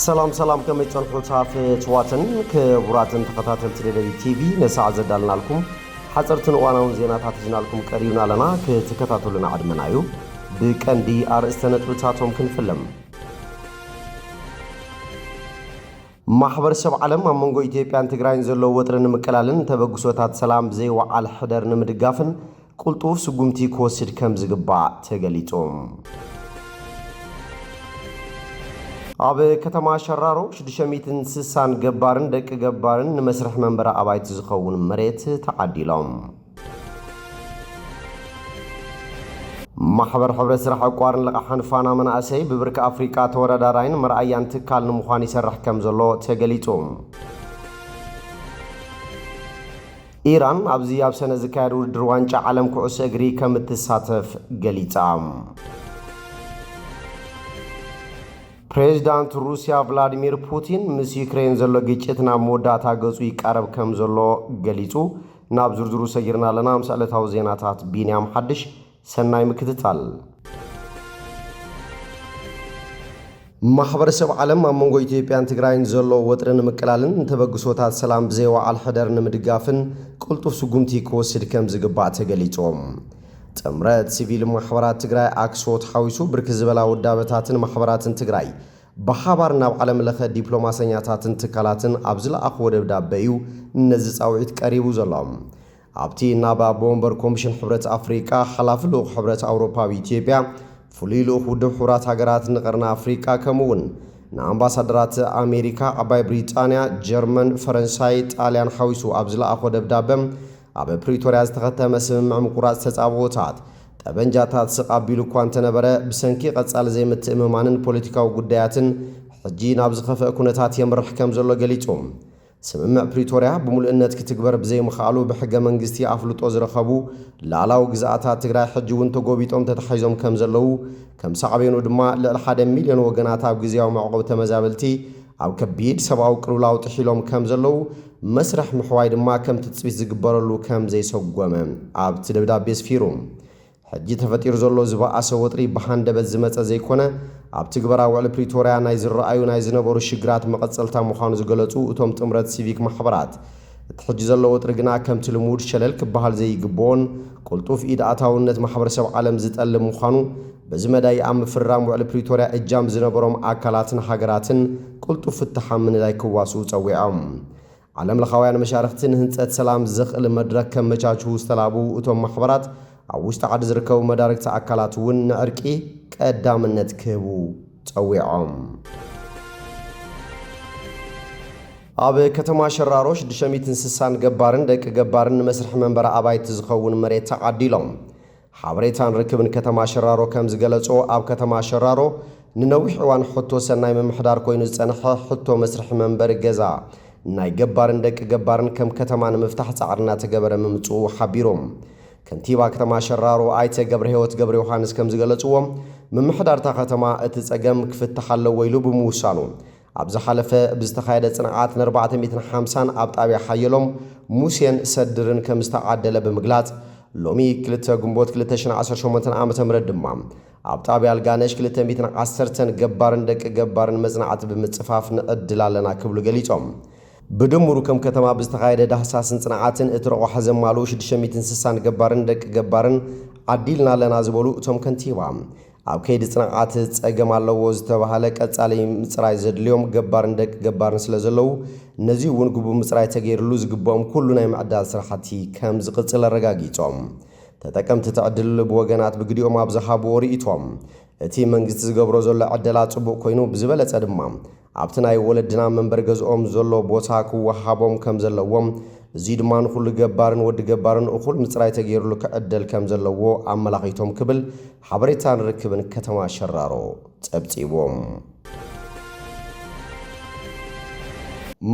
ሰላም ከመይጫን ፕሮታፍ ጨዋታን ከቡራትን ተከታተል ትደለቢ ቲቪ ነሳዓ ዘዳልናልኩም ሓፀርትን ዋናውን ዜናታት ጅናልኩም ቀሪውና ለና ከተከታተሉና አድመናዩ በቀንዲ አርእስተ ነጥብታቶም ክንፈለም ማህበረሰብ ዓለም አመንጎ ኢትዮጵያን ትግራይን ዘሎ ወጥረን መቀላልን ተበግሶታት ሰላም ዘይወዓል ሕደር ንምድጋፍን ቁልጡፍ ስጉምቲ ኮስድ ከም ዝግባእ ተገሊጾም አብ ከተማ ሸራሮ 660 ገባርን ደቅ ገባርን መስርሕ መንበራ አባይት ዝኸውን መሬት ተዓዲሎም ማሕበር ሕብረት ስራሕ አቋርን ለቃሕን ፋና መናእሰይ ብብርኪ አፍሪካ ተወዳዳራይን መርአያን ትካል ንምዃን ይሰርሕ ከም ዘሎ ተገሊጾም ኢራን ኣብዚ ኣብ ሰነ ዝካየድ ውድድር ዋንጫ ዓለም ኩዕሶ እግሪ ከም እትሳተፍ ገሊጻ ፕሬዝዳንት ሩሲያ ቭላዲሚር ፑቲን ምስ ዩክሬን ዘሎ ግጭት ናብ መወዳእታ ገጹ ይቃረብ ከም ዘሎ ገሊጹ ናብ ዝርዝሩ ሰጊርና ለና ምስዕለታዊ ዜናታት ቢንያም ሓድሽ ሰናይ ምክትታል ማሕበረሰብ ዓለም ኣብ መንጎ ኢትዮጵያን ትግራይን ዘሎ ወጥረን ምቅላልን ተበግሶታት ሰላም ብዘይወዓል ሕደር ንምድጋፍን ቁልጡፍ ስጉምቲ ክወስድ ከም ዝግባእ ተገሊጾም ጥምረት ሲቪል ማሕበራት ትግራይ አክሶት ሓዊሱ ብርክ ዝበላ ውዳበታትን ማሕበራትን ትግራይ በሓባር ናብ ዓለም ለኸ ዲፕሎማሰኛታትን ትካላትን ኣብ ዝለኣኽዎ ደብዳቤ እዩ ነዚ ጻውዒት ቀሪቡ ዘሎ ኣብቲ ናብ ቦምበር ኮሚሽን ሕብረት አፍሪካ ሓላፊ ልኡኽ ሕብረት አውሮፓዊ ኢትዮጵያ ፍሉይ ልኡኽ ውድብ ሕብራት ሃገራት ንቐርኒ አፍሪካ ከምኡውን ንኣምባሳደራት ኣሜሪካ ዓባይ ብሪጣንያ ጀርመን ፈረንሳይ ጣልያን ሓዊሱ ኣብ ዝለኣኽዎ ደብዳቤ ኣብ ፕሪቶሪያ ዝተኸተመ ስምምዕ ምቁራጽ ተጻብኦታት ጠበንጃታት ስቃቢሉ እኳ እንተነበረ ብሰንኪ ቀጻሊ ዘይምትእምማንን ፖለቲካዊ ጉዳያትን ሕጂ ናብ ዝኸፍአ ኩነታት የምርሕ ከም ዘሎ ገሊጾም ስምምዕ ፕሪቶሪያ ብምሉእነት ክትግበር ብዘይምኽኣሉ ብሕገ መንግስቲ ኣፍልጦ ዝረኸቡ ላዕላዊ ግዛኣታት ትግራይ ሕጂ እውን ተጎቢጦም ተተሓሒዞም ከም ዘለዉ ከም ሳዕቤኑ ድማ ልዕሊ 1 ሚልዮን ወገናት ኣብ ግዜያዊ መዕቆቢ ተመዛበልቲ ኣብ ከቢድ ሰብኣዊ ቅልውላው ጥሒሎም ከም ዘለዉ መስርሕ ምሕዋይ ድማ ከም ትጽቢት ዝግበረሉ ከም ዘይሰጎመ ኣብቲ ደብዳቤ ስፊሩ ሕጂ ተፈጢሩ ዘሎ ዝበኣሰ ወጥሪ ብሃንደበት ዝመፀ ዘይኮነ ኣብ ትግበራ ውዕሊ ፕሪቶሪያ ናይ ዝረኣዩ ናይ ዝነበሩ ሽግራት መቐጸልታ ምዃኑ ዝገለጹ እቶም ጥምረት ሲቪክ ማሕበራት እቲ ሕጂ ዘሎ ወጥሪ ግና ከምቲ ልሙድ ሸለል ክበሃል ዘይግብኦን ቁልጡፍ ኢድ ኣታውነት ማሕበረሰብ ዓለም ዝጠልብ ምዃኑ በዚ መዳይ ኣብ ምፍራም ውዕሊ ፕሪቶሪያ እጃም ዝነበሮም ኣካላትን ሃገራትን ቁልጡፍ ፍትሓ ምንላይ ክዋስኡ ጸዊዖም ዓለም ለኻውያን መሻርክትን ህንጸት ሰላም ዘኽእል መድረክ ከም መቻችው ዝተላብኡ እቶም ማሕበራት ኣብ ውሽጢ ዓዲ ዝርከቡ መዳርክቲ ኣካላት እውን ንዕርቂ ቀዳምነት ክህቡ ጸዊዖም ኣብ ከተማ ሸራሮ 660 ገባርን ደቂ ገባርን መስርሕ መንበራ አባይት ዝኸውን መሬት ተዓዲሎም ሓበሬታን ርክብን ከተማ ሸራሮ ከም ዝገለጾ ኣብ ከተማ ሸራሮ ንነዊሕ እዋን ሕቶ ሰናይ ምምሕዳር ኮይኑ ዝጸንሐ ሕቶ መስርሕ መንበሪ ገዛ ናይ ገባርን ደቂ ገባርን ከም ከተማ ንምፍታሕ ጻዕርና ተገበረ ምምጽኡ ሓቢሮም ከንቲባ ከተማ ሸራሮ ኣይተ ገብረ ህይወት ገብረ ዮሐንስ ከም ዝገለጽዎም ምምሕዳርታ ከተማ እቲ ጸገም ክፍትሕ ኣለዎ ኢሉ ብምውሳኑ ኣብ ዝሓለፈ ብዝተኻየደ ጽንዓት 450 ኣብ ጣብያ ሓየሎም ሙሴን ሰድርን ከም ዝተዓደለ ብምግላጽ ሎሚ 2 ግንቦት 2018 ዓ.ም ድማ ኣብ ጣብያ ኣልጋነሽ 210 ገባርን ደቂ ገባርን መጽናዕቲ ብምጽፋፍ ንዕድል ኣለና ክብሉ ገሊጾም ብድምሩ ከም ከተማ ብዝተኻየደ ዳህሳስን ጽንዓትን እትረቑ ዘማሉ 660 ገባርን ደቂ ገባርን ዓዲልና ኣለና ዝበሉ እቶም ከንቲባ ኣብ ከይዲ ጽንዓት ጸገም ኣለዎ ዝተባሃለ ቀጻሊ ምጽራይ ዘድልዮም ገባርን ደቂ ገባርን ስለ ዘለዉ ነዚ እውን ግቡእ ምጽራይ ተገይርሉ ዝግብኦም ኩሉ ናይ ምዕዳል ስራሕቲ ከም ዝቕጽል ኣረጋጊጾም ተጠቀምቲ ተዕድል ብወገናት ብግዲኦም ኣብ ዝሃብዎ ርኢቶም እቲ መንግስቲ ዝገብሮ ዘሎ ዕደላ ጽቡቕ ኮይኑ ብዝበለጸ ድማ ኣብቲ ናይ ወለድና መንበሪ ገዝኦም ዘሎ ቦታ ክወሃቦም ከም ዘለዎም እዚ ድማ ንኹሉ ገባርን ወዲ ገባርን እኹል ምጽራይ ተገይርሉ ክዕደል ከም ዘለዎ ኣመላኺቶም ክብል ሓበሬታን ርክብን ከተማ ሸራሮ ጸብጺቦም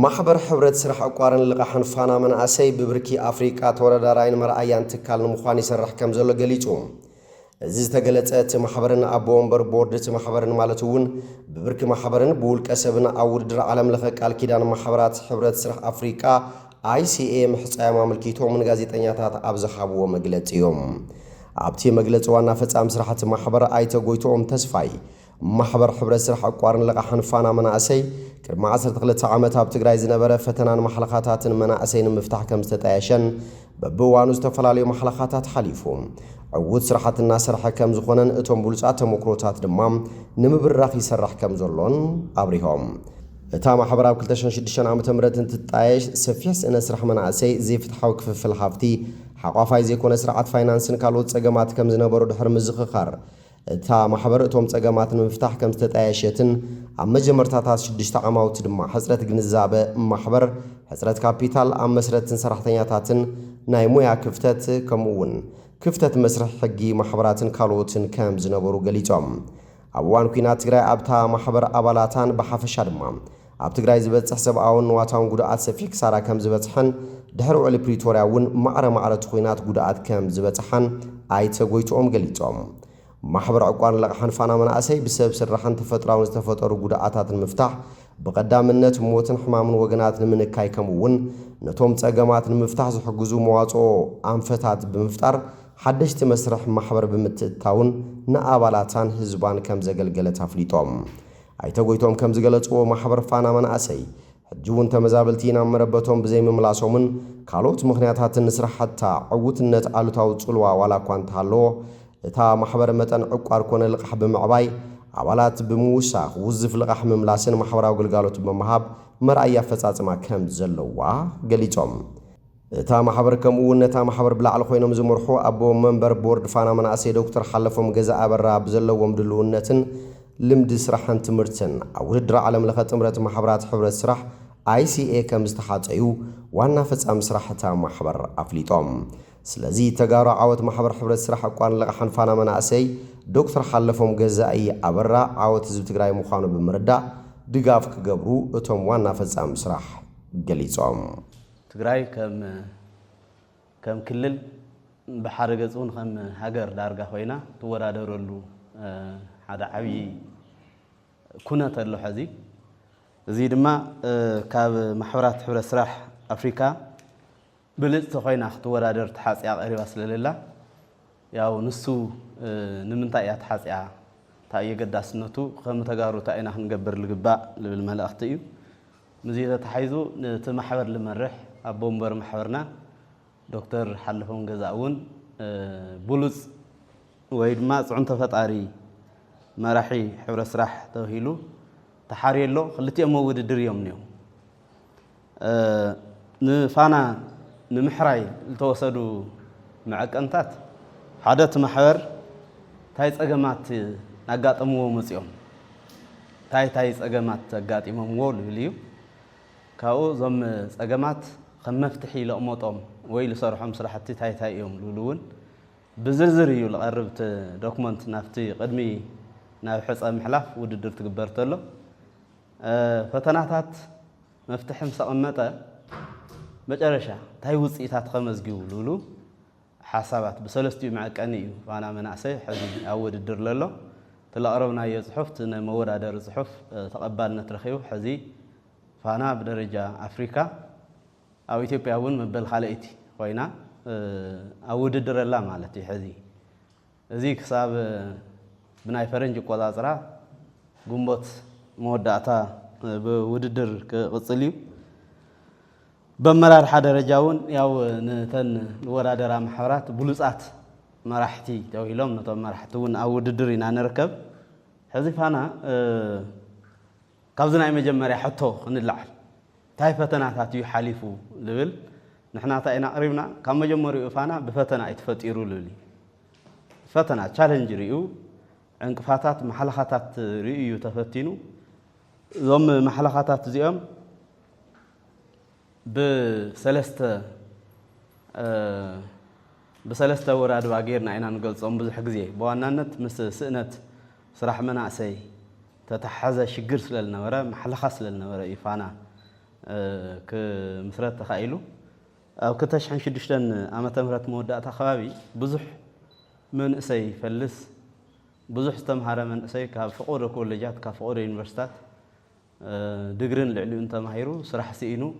ማሕበር ሕብረት ስራሕ አቋርን ለቃሕን ፋና መናእሰይ ብብርኪ አፍሪካ ተወዳዳራይን መርአያን ትካል ንምዃን ይሰርሕ ከም ዘሎ ገሊጹ እዚ ዝተገለጸ እቲ ማሕበርን ኣብ ወንበር ቦርድ እቲ ማሕበርን ማለት እውን ብብርኪ ማሕበርን ብውልቀ ሰብን ኣብ ውድድር ዓለም ለኸ ቃል ኪዳን ማሕበራት ሕብረት ስራሕ አፍሪካ ICA ምሕጻያም ኣመልኪቶም ንጋዜጠኛታት ኣብ ዝሃብዎ መግለጺ እዮም ኣብቲ መግለጺ ዋና ፈጻሚ ስራሕቲ ማሕበር ኣይተ ጎይቶኦም ተስፋይ محبر حبر السرح أقوارن لقحن فانا مناسي كرم 12 عامات بتግራይ ዝነበረ ፈተናን መሐለኻታትን መናእሰይን ምፍታሕ ከም ዝተጣየሸን በብዋኑ ዝተፈላልዩ መሐለኻታት ሓሊፉ عود سرحتنا سرح كم زخونن اتم بولصات تموكروتات ድማ ንምብራኽ ይሰርሕ ከም ዘሎን አብሪሆም እታ ማሕበራ ኣብ 2006 ዓመተ ምህረት እንትጣየሽ ሰፊስ እነ ስራሕ መናእሰይ ዘይፍትሓዊ ክፍፍል ሃፍቲ ሓቋፋይ ዘይኮነ ስርዓት ፋይናንስን ካልኦት ፀገማት ከም ዝነበሩ ድሕር ምዝኽኻር እታ ማሕበር እቶም ፀገማት ንምፍታሕ ከም ዝተጣየሸትን ኣብ መጀመርታታት 6 ዓመት ድማ ሕጽረት ግንዛበ ማሕበር ሕጽረት ካፒታል ኣብ መስረትን ሰራሕተኛታትን ናይ ሞያ ክፍተት ከምኡውን ክፍተት መስርሕ ሕጊ ማሕበራትን ካልኦትን ከም ዝነበሩ ገሊጾም ኣብ ዋን ኩናት ትግራይ ኣብታ ማሕበር ኣባላታን በሓፈሻ ድማ ኣብ ትግራይ ዝበጽሕ ሰብኣውን ንዋታውን ጉድኣት ሰፊሕ ክሳራ ከም ዝበጽሐን ድሕሪ ውዕሊ ፕሪቶርያ እውን ማዕረ ኩናት ጉድኣት ከም ዝበጽሐን ኣይተጎይቶኦም ገሊጾም ማሕበር ዕቋን ለቕሓን ፋና መናእሰይ ብሰብ ስራሕን ተፈጥራውን ዝተፈጠሩ ጉድኣታትን ምፍታሕ بقدامነት ሞትን ሕማምን ወገናት ንምንካይ ከምውን ነቶም ፀገማት ንምፍታሕ ዝሕግዙ መዋጽኦ አንፈታት ብምፍጣር ሓደሽቲ መስርሕ ማሕበር ብምትእታውን ንኣባላታን ህዝባን ከም ዘገልገለ ተፍሊጦም ኣይተጎይቶም ከም ዝገለጽዎ ማሕበር ፋና መናእሰይ ሕጅውን ተመዛበልቲና መረበቶም ብዘይ መምላሶምን ካልኦት ምኽንያታትን ንስራሕታ ዕውትነት ኣሉታው ጽልዋ ዋላ ኳንታሎ እታ ማሕበር መጠን ዕቋር ኮነ ልቕሕ ብምዕባይ አባላት በሙሳኽ ውዝፍ ለቃህ መምላስን ማሕበራዊ ግልጋሎት በመሃብ መርአያ ፈጻጽማ ከም ዘለዋ ገሊጾም እታ ማሕበር ከምኡውን ነታ ማሕበር ብላዕሊ ኮይኖም ዝመርሑ ኣቦ መንበር ቦርድ ፋና መናእሰይ ዶክተር ሓለፎም ገዛ አበራ ብዘለዎም ድልውነትን ልምዲ ስራሕን ትምህርትን ኣብ ውድድር ዓለም ለኸ ጥምረት ማሕበራት ሕብረት ስራሕ ICA ከም ዝተሓጸዩ ዋና ፈጻሚ ስራሕታ ማሕበር ኣፍሊጦም ስለዚህ ተጋሩ ዓወት ማሕበር ሕብረት ስራሕ ዕቋን ለቃሕን ፋና መናእሰይ ዶክተር ሓለፎም ገዛኢ አበራ ዓወት ህዝብ ትግራይ ምዃኑ ብምርዳእ ድጋፍ ክገብሩ እቶም ዋና ፈጻሚ ስራሕ ገሊጾም ትግራይ ከም ክልል ብሓደ ገጹን ከም ሃገር ዳርጋ ኮይና ትወዳደረሉ ሓደ ዓብይ ኩነት ኣሎ ሕዚ እዚ ድማ ካብ ማሕበራት ሕብረት ስራሕ ኣፍሪካ ብልጽቲ ኮይና ክትወዳደር ተሓጽያ ቀሪባ ስለሌላ ያው ንሱ ንምንታይ እያ ተሓጽያ ታየ ገዳስነቱ ከም ተጋሩ ታይና ክንገብር ልግባእ ልብል መልእኽቲ እዩ ምዚተ ተሓይዙ ነቲ ማሕበር ልመርሕ ኣቦ መንበር ማሕበርና ዶክተር ሓለፎም ገዛውን ብሉጽ ወይ ድማ ጽዑንተ ፈጣሪ መራሒ ሕብረት ስራሕ ተባሂሉ ተሓርየሎ ክልቲኦም ውድድር እዮም ነይሩ ንፋና ንምሕራይ ዝተወሰዱ መዐቀንታት ሓደት ማሕበር ታይ ፀገማት ናጋጠምዎ መጽኦም ታይ ፀገማት ተጋጢሞምዎ ልብልዩ ካብኡ ዞም ፀገማት ከም መፍትሒ ለቕሞጦም ወይ ልሰርሖም ስራሕቲ ታይ እዮም ልብሉውን ብዝርዝር እዩ ለቐርብት ዶክመንት ናፍቲ ቅድሚ ናብ ሕፀ ምሕላፍ ውድድር ትግበር ተሎ ፈተናታት መፍትሕም ሰቐመጠ መጨረሻ ታይ ውጽኢታት ከመዝጊው ልብሉ ሓሳባት በሰለስቲዩ ማዕቀኒ እዩ ፋና መናእሰይ ሕዚ ኣብ ውድድር ለሎ ተለቕረብናዮ ጽሑፍ ንመወዳደር ጽሑፍ ተቐባልነት ረኺቡ ሕዚ ፋና ብደረጃ ኣፍሪካ ኣብ ኢትዮጵያ እውን መበል ካልአይቲ ኮይና ኣብ ውድድር ኣላ ማለት እዩ ሕዚ እዚ ክሳብ ብናይ ፈረንጅ ቆጻጽራ ግንቦት መወዳእታ ብውድድር ክቕጽል እዩ በመራርሓ ደረጃውን ያው ነተን ወራደራ ማሕበራት ብሉጻት መራሕቲ ተባሂሎም ነቶም መራሕቲ እውን ኣብ ውድድር ኢና ንርከብ ሕዚ ፋና ካብዚ ናይ መጀመርያ ሕቶ ክንላዓል ታይ ፈተናታት እዩ ሓሊፉ ልብል ንሕና ታይና ቀሪብና ካብ መጀመሪኡ ፋና ብፈተና ይተፈጢሩ ልብል ፈተና ቻሌንጅ ርዩ ዕንቅፋታት መሐለኻታት ርዩ ተፈቲኑ ዞም መሐለኻታት እዚኦም بسلسته وراد واجرنا إنا نقولهم بزح جزية بوانات مس سنة صراح مناسي تتحزى شجر سلنا ورا محل خاص لنا ورا إفانا كمثلات تخيلوا أو كتاش حنشدشتن أما تمرت مودة تخابي بزح من أسي فلس بزح استمهار من أسي كفقور كولجات كفقور يونيفرسيتات دقرن العلوم تمهيرو صراح سينو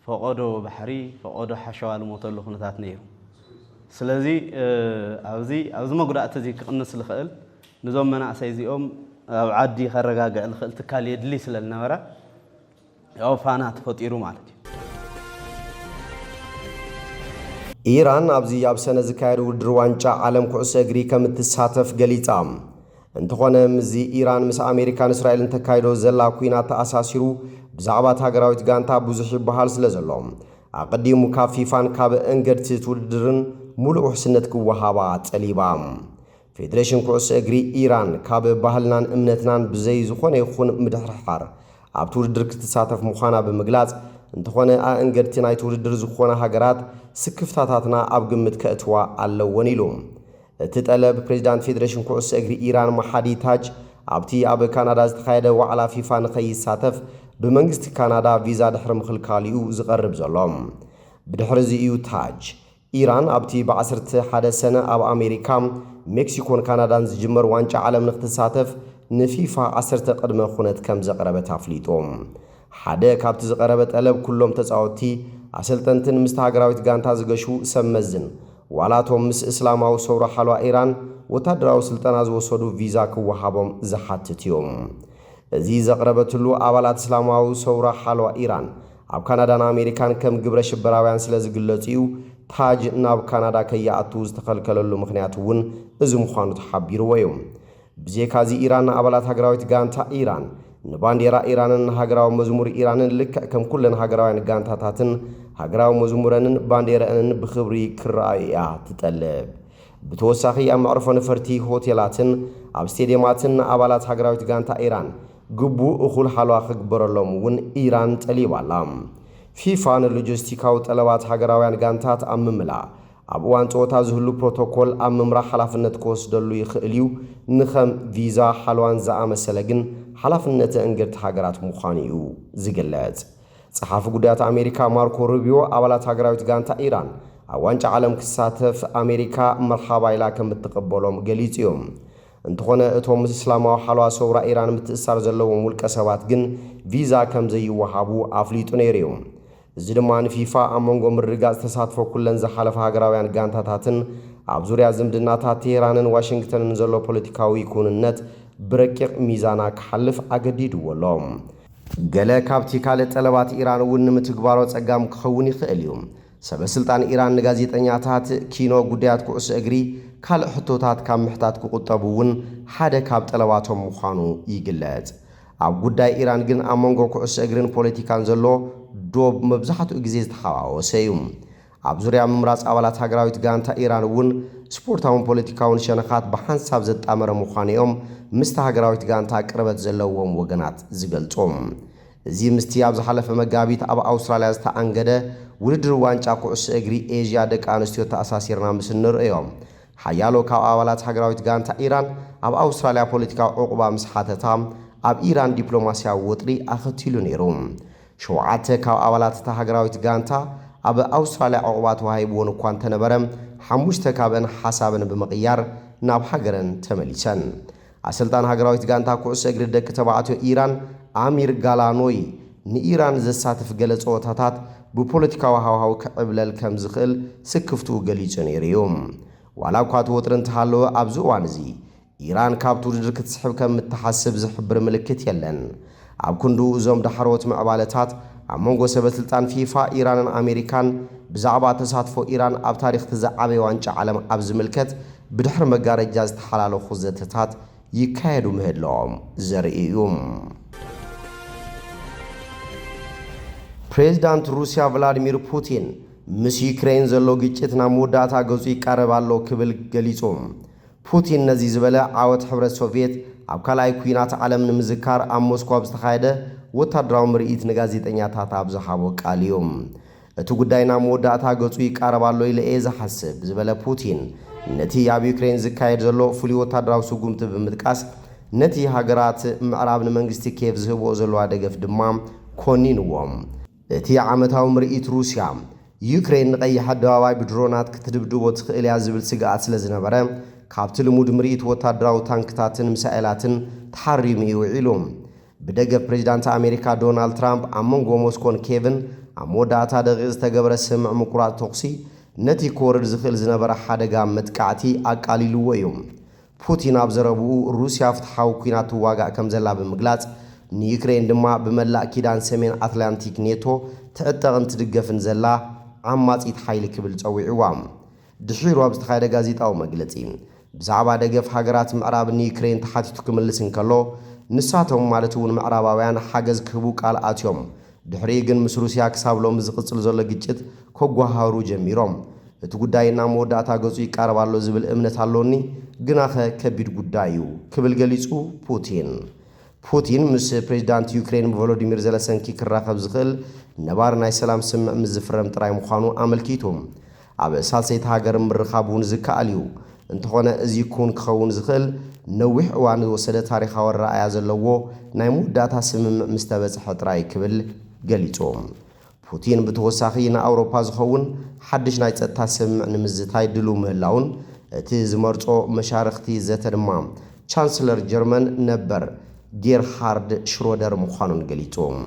فقودو بحري فقودو حشوال موتلو خنتات نيرو سلازي أوزي ما قرأت زي كأنس الخيل نظام منع سيزيهم ኣብ ዓዲ ከረጋግዕ ልኽእል ትካል የድሊ ስለዝነበረ ያው ፋና ተፈጢሩ ማለት እዩ ኢራን ኣብዚ ኣብ ሰነ ዝካየድ ውድድር ዋንጫ ዓለም ኩዕሶ እግሪ ከም እትሳተፍ ገሊጻ እንተኾነ ምዚ ኢራን ምስ ኣሜሪካን እስራኤልን ተካይዶ ዘላ ኩናት ተኣሳሲሩ ብዛዕባ ሃገራዊት ጋንታ ብዙሕ ይበሃል ስለ ዘሎ ኣቀዲሙ ካብ ፊፋን ካብ እንገድቲ ውድድርን ሙሉእ ውሕስነት ክወሃባ ጸሊባ ፌደሬሽን ኩዕሶ እግሪ ኢራን ካብ ባህልናን እምነትናን ብዘይ ዝኾነ ይኹን ምድሕርሓር ኣብቲ ውድድር ክትሳተፍ ምዃና ብምግላጽ እንተኾነ ኣእንገድቲ ናይቲ ውድድር ዝኾነ ሃገራት ስክፍታታትና ኣብ ግምት ከእትዋ ኣለወን ኢሉ እቲ ጠለብ ፕሬዚዳንት ፌደሬሽን ኩዕሶ እግሪ ኢራን መሓዲ ታጅ ኣብቲ ኣብ ካናዳ ዝተኻየደ ዋዕላ ፊፋ ንኸይሳተፍ ብመንግስቲ ካናዳ ቪዛ ድሕሪ ምኽልካልኡ ዝቐርብ ዘሎ ብድሕሪ እዚ እዩ ታጅ ኢራን ኣብቲ ብ11 ሰነ ኣብ ኣሜሪካ ሜክሲኮን ካናዳን ዝጅመር ዋንጫ ዓለም ንኽትሳተፍ ንፊፋ 10 ቅድመ ኩነት ከም ዘቕረበት ኣፍሊጦም ሓደ ካብቲ ዝቐረበ ጠለብ ኩሎም ተጻወቲ ኣሰልጠንትን ምስ ሃገራዊት ጋንታ ዝገሹ ሰመዝን ዋላቶም ምስ እስላማዊ ሰውራ ሓልዋ ኢራን ወታደራዊ ስልጠና ዝወሰዱ ቪዛ ክወሃቦም ዝሓትት እዮም እዚ ዘቕረበትሉ ኣባላት እስላማዊ ሰውራ ሓልዋ ኢራን ኣብ ካናዳን ኣሜሪካን ከም ግብረ ሽበራውያን ስለ ዝግለጹ እዩ ታጅ ናብ ካናዳ ከይኣቱ ዝተኸልከለሉ ምኽንያት እውን እዚ ምዃኑ ተሓቢርዎ እዩ ብዘይካዚ ኢራን ኣባላት ሃገራዊት ጋንታ ኢራን ንባንዴራ ኢራንን ሃገራዊ መዝሙር ኢራንን ልክዕ ከም ኩለን ሃገራውያን ጋንታታትን ሃገራዊ መዝሙረንን ባንዴራንን ብኽብሪ ክረኣዩ እያ ትጠልብ ብተወሳኺ ኣብ መዕርፎ ነፈርቲ ሆቴላትን ኣብ ስቴድየማትን ኣባላት ሃገራዊት ጋንታ ኢራን ግቡእ እኹል ሓልዋ ክግበረሎም እውን ኢራን ጠሊባላ ፊፋ ንሎጂስቲካዊ ጠለባት ሃገራውያን ጋንታት ኣብ ምምላእ ኣብ እዋን ጸወታ ዝህሉ ፕሮቶኮል ኣብ ምምራሕ ሓላፍነት ክወስደሉ ይኽእል እዩ ንኸም ቪዛ ሓልዋን ዝኣመሰለ ግን ሓላፍነት እንገድቲ ሃገራት ምዃኑ እዩ ዝግለጽ ጸሓፊ ጉዳያት ኣሜሪካ ማርኮ ሩቢዮ ኣባላት ሃገራዊት ጋንታ ኢራን ኣብ ዋንጫ ዓለም ክሳተፍ ኣሜሪካ መርሓባ ኢላ ከም እትቕበሎም ገሊጹ እዮም እንተኾነ እቶም ምስ እስላማዊ ሓልዋ ሰውራ ኢራን ምትእሳር ዘለዎም ውልቀ ሰባት ግን ቪዛ ከም ዘይወሃቡ ኣፍሊጡ ነይሩ እዩ እዚ ድማ ንፊፋ ኣብ መንጎ ምርግጋጽ ተሳትፎ ኩለን ዝሓለፈ ሃገራውያን ጋንታታትን ኣብ ዙርያ ዝምድናታት ቴህራንን ዋሽንግተንን ዘሎ ፖለቲካዊ ኩንነት ብረቂቕ ሚዛና ክሓልፍ ኣገዲድዎሎም ገለ ካብቲ ካልእ ጠለባት ኢራን እውን ንምትግባሮ ጸጋም ክኸውን ይኽእል እዩ ሰበስልጣን ኢራን ንጋዜጠኛታት ኪኖ ጉዳያት ኩዕሶ እግሪ ካልእ ሕቶታት ካብ ምሕታት ክቁጠቡ እውን ሓደ ካብ ጠለባቶም ምዃኑ ይግለጽ ኣብ ጉዳይ ኢራን ግን ኣብ መንጎ ኩዕሶ እግርን ፖለቲካን ዘሎ ዶብ መብዛሕትኡ ግዜ ዝተሓዋወሰ እዩ ኣብ ዙርያ ምምራጽ ኣባላት ሃገራዊት ጋንታ ኢራን እውን ስፖርታውን ፖለቲካውን ሸነኻት ብሓንሳብ ዘጣመረ ምዃኑ እዮም ምስቲ ሃገራዊት ጋንታ ቅርበት ዘለዎም ወገናት ዝገልጾም እዚ ምስቲ ኣብ ዝሓለፈ መጋቢት ኣብ ኣውስትራልያ ዝተኣንገደ ውድድር ዋንጫ ኩዕሶ እግሪ ኤዥያ ደቂ ኣንስትዮ ተኣሳሲርና ምስ ንርእዮም ሓያሎ ካብ ኣባላት ሃገራዊት ጋንታ ኢራን ኣብ ኣውስትራልያ ፖለቲካዊ ዕቁባ ምስ ሓተታ ኣብ ኢራን ዲፕሎማስያዊ ወጥሪ ኣኸቲሉ ነይሩ 7 ካብ ኣባላት እታ ሃገራዊት ጋንታ ኣብ ኣውስትራልያ ዕቁባ ተዋሂብዎን እኳ እንተነበረ 5 ካብን ሓሳብን ብምቕያር ናብ ሃገረን ተመሊሰን ኣሰልጣን ሃገራዊት ጋንታ ኩዕሶ እግሪ ደቂ ተባዕትዮ ኢራን ኣሚር ጋላኖይ ንኢራን ዘሳትፍ ገለ ጸወታታት ብፖለቲካዊ ሃዋሃው ክዕብለል ከም ዝኽእል ስክፍቱ ገሊጹ ነይሩ እዩ ዋላ እኳ እቲ ወጥሪ እንተሃለወ ኣብዚ እዋን እዚ ኢራን ካብቲ ውድድር ክትስሕብ ከም እትሓስብ ዝሕብር ምልክት የለን ኣብ ክንዱ እዞም ዳሕሮት ምዕባለታት ኣብ መንጎ ሰበስልጣን ፊፋ ኢራንን ኣሜሪካን ብዛዕባ ተሳትፎ ኢራን ኣብ ታሪኽ ትዛዓበየ ዋንጫ ዓለም ኣብ ዝምልከት ብድሕሪ መጋረጃ ዝተሓላለኹ ዘተታት ይካየዱ ምህላዎም ዘርኢ እዩ ፕሬዚዳንት ሩስያ ቭላዲሚር ፑቲን ምስ ዩክሬን ዘሎ ግጭት ናብ መወዳእታ ገጹ ይቃረብ ኣሎ ክብል ገሊጹ ፑቲን ነዚ ዝበለ ዓወት ሕብረት ሶቪየት ኣብ ካልኣይ ኩናት ዓለም ንምዝካር ኣብ ሞስኮ ዝተኻየደ ወታደራዊ ምርኢት ንጋዜጠኛታት ኣብ ዝሃቦ ቃል እዩ እቲ ጉዳይ ናብ መወዳእታ ገጹ ይቃረብ ኣሎ ኢለ እየ ዝሓስብ ዝበለ ፑቲን ነቲ ኣብ ዩክሬን ዝካየድ ዘሎ ፍሉይ ወታደራዊ ስጉምቲ ብምጥቃስ ነቲ ሃገራት ምዕራብ ንመንግስቲ ኬቭ ዝህብኦ ዘለዋ ደገፍ ድማ ኮኒንዎም እቲ ዓመታዊ ምርኢት ሩስያ ዩክሬን ንቀይሕ ኣደባባይ ብድሮናት ክትድብድቦ ትኽእል እያ ዝብል ስግኣት ስለ ዝነበረ ካብቲ ልሙድ ምርኢት ወታደራዊ ታንክታትን ሚሳኤላትን ተሓሪሙ ይውዒሉ ብደገፍ ፕሬዚዳንት ኣሜሪካ ዶናልድ ትራምፕ ኣብ መንጎ ሞስኮን ኬቭን ኣብ መወዳእታ ደቂቕ ዝተገበረ ስምዕ ምቁራጽ ተኽሲ ነቲ ክወርድ ዝኽእል ዝነበረ ሓደጋ መጥቃዕቲ ኣቃሊልዎ እዩ ፑቲን ኣብ ዘረብኡ ሩስያ ፍትሓዊ ኩናት ትዋጋእ ከም ዘላ ብምግላጽ ንዩክሬን ድማ ብመላእ ኪዳን ሰሜን ኣትላንቲክ ኔቶ ትዕጠቕን ትድገፍን ዘላ ዓማጺት ሓይሊ ክብል ጸዊዕዋ ድሒሩ ኣብ ዝተኻየደ ጋዜጣዊ መግለጺ ብዛዕባ ደገፍ ሃገራት ምዕራብ ንዩክሬን ተሓቲቱ ክምልስ እንከሎ ንሳቶም ማለት እውን ምዕራባውያን ሓገዝ ክህቡ ቃል ኣትዮም ድሕሪ ግን ምስ ሩስያ ክሳብ ሎሚ ዝቕጽል ዘሎ ግጭት ከጓሃሩ ጀሚሮም እቲ ጉዳይና መወዳእታ ገጹ ይቃረብ ኣሎ ዝብል እምነት ኣለኒ ግናኸ ከቢድ ጉዳይ እዩ ክብል ገሊጹ ፑቲን ምስ ፕሬዚዳንት ዩክሬን ቮሎዲሚር ዘለንስኪ ክራኸብ ዝኽእል ነባር ናይ ሰላም ስምዕ ምስ ዝፍረም ጥራይ ምዃኑ ኣመልኪቶም ኣብ ሳልሰይቲ ሃገር ምርኻብ እውን ዝከኣል እዩ እንተኾነ እዚ ኩን ክኸውን ዝኽእል ነዊሕ እዋን ዝወሰደ ታሪኻዊ ረኣያ ዘለዎ ናይ መወዳእታ ስምምዕ ምስ ተበጽሐ ጥራይ ክብል ገሊጾም ፑቲን ብተወሳኺ ንኣውሮፓ ዝኸውን ሓድሽ ናይ ጸጥታ ስምምዕ ንምዝታይ ድሉ ምህላውን እቲ ዝመርጾ መሻርኽቲ ዘተ ድማ ቻንስለር ጀርመን ነበር ጌርሃርድ ሽሮደር ምዃኑን ገሊጾም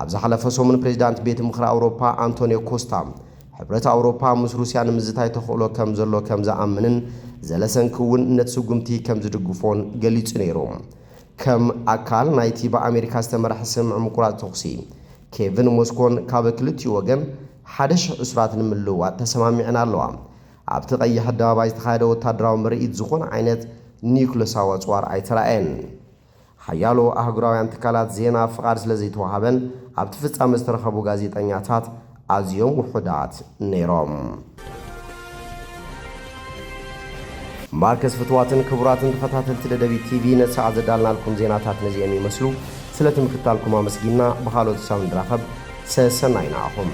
ኣብ ዝሓለፈ ሰሙን ፕሬዚዳንት ቤት ምኽሪ ኣውሮፓ አንቶኒዮ ኮስታ ሕብረት ኣውሮፓ ምስ ሩስያ ንምዝታይ ተኽእሎ ከም ዘሎ ከም ዝኣምንን ዘለንስኪ እውን ነቲ ስጉምቲ ከም ዝድግፎን ገሊጹ ነይሮም ከም ኣካል ናይቲ ብኣሜሪካ ዝተመርሐ ስምዕ ምቁራጽ ተኹሲ ኬቭን ሞስኮን ካብ ክልቲኡ ወገን 1,000 ዕስራት ንምልውዋጥ ተሰማሚዕን ኣለዋ ኣብቲ ቀይሕ ኣደባባይ ዝተኻየደ ወታደራዊ ምርኢት ዝኾነ ዓይነት ኒውክለሳዊ ኣጽዋር ኣይተረኣየን ሓያሎ ኣህጉራውያን ትካላት ዜና ፍቓድ ስለ ዘይተዋሃበን ኣብቲ ፍጻመ ዝተረኸቡ ጋዜጠኛታት ኣዝዮም ውሑዳት ነይሮም ማርከስ ፍትዋትን ክቡራትን ተኸታተልቲ ደደቢት ቲቪ ነሰዓት ዘዳልናልኩም ዜናታት ነዚኦም ይመስሉ ስለ ትምክታልኩም ኣመስጊና ብኻልኦት ሳብ ንራኸብ ሰናይና ኣኹም